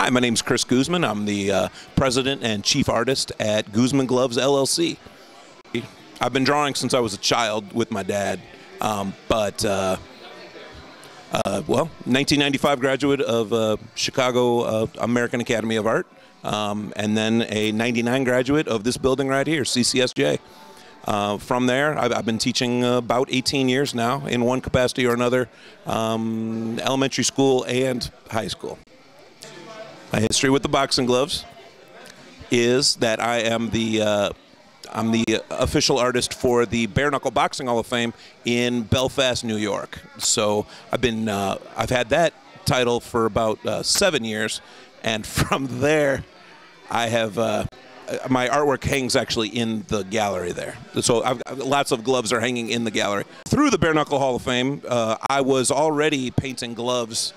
Hi, my name's Chris Guzman. I'm the president and chief artist at Guzman Gloves, LLC. I've been drawing since I was a child with my dad, well, 1995 graduate of Chicago American Academy of Art, and then a 99 graduate of this building right here, CCSJ. From there, I've been teaching about 18 years now in one capacity or another, elementary school and high school. My history with the boxing gloves is that I am I'm the official artist for the Bare Knuckle Boxing Hall of Fame in Belfast, New York. So I've had that title for about 7 years, and from there, I have my artwork hangs actually in the gallery there. So lots of gloves are hanging in the gallery. Through the Bare Knuckle Hall of Fame, I was already painting gloves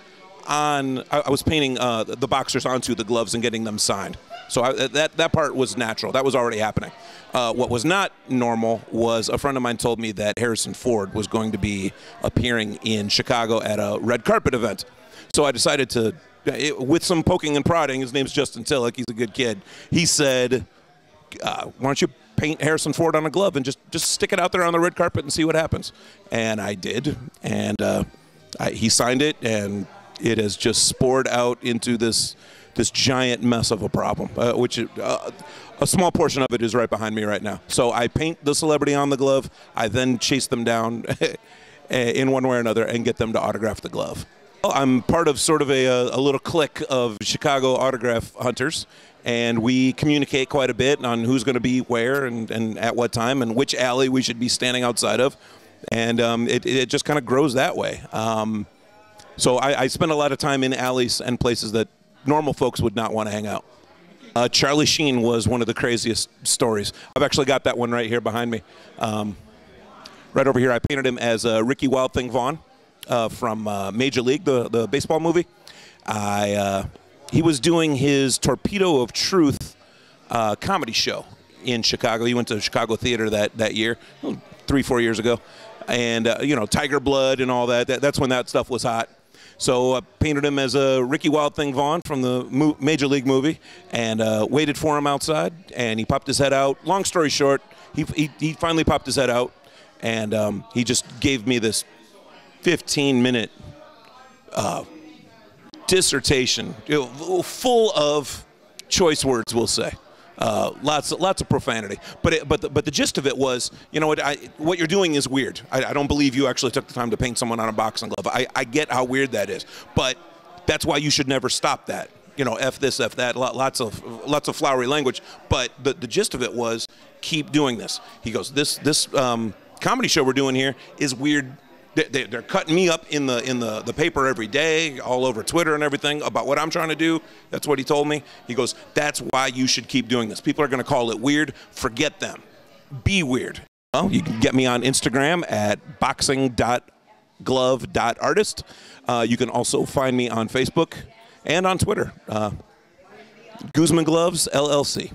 on. I was painting the boxers onto the gloves and getting them signed. So that part was natural. That was already happening. What was not normal was a friend of mine told me that Harrison Ford was going to be appearing in Chicago at a red carpet event. So I decided to, with some poking and prodding, his name's Justin Tillich, he's a good kid, he said, why don't you paint Harrison Ford on a glove and just stick it out there on the red carpet and see what happens. And I did, and he signed it, and it has just spored out into this giant mess of a problem, which a small portion of it is right behind me right now. So I paint the celebrity on the glove, I then chase them down in one way or another and get them to autograph the glove. I'm part of sort of a little clique of Chicago autograph hunters, and we communicate quite a bit on who's going to be where and at what time and which alley we should be standing outside of, and it just kind of grows that way. So I spend a lot of time in alleys and places that normal folks would not want to hang out. Charlie Sheen was one of the craziest stories. I've actually got that one right here behind me. Right over here, I painted him as Ricky Wild Thing Vaughn from Major League, the baseball movie. He was doing his Torpedo of Truth comedy show in Chicago. He went to Chicago Theater that year, 3-4 years ago. And, you know, Tiger Blood and all that. That's when that stuff was hot. So I painted him as a Ricky Wild Thing Vaughn from the Major League movie, and waited for him outside, and he popped his head out. Long story short, he finally popped his head out, and he just gave me this 15-minute dissertation, full of choice words, we'll say. Lots of profanity, but the gist of it was, you know what you're doing is weird. I don't believe you actually took the time to paint someone on a boxing glove. I get how weird that is, but that's why you should never stop that. You know, F this, F that, lots of flowery language. But the gist of it was, keep doing this. He goes, this comedy show we're doing here is weird. They're cutting me up in the paper every day, all over Twitter and everything, about what I'm trying to do. That's what he told me. He goes, that's why you should keep doing this. People are going to call it weird. Forget them. Be weird. Well, you can get me on Instagram at boxing.glove.artist. You can also find me on Facebook and on Twitter. Guzman Gloves, LLC.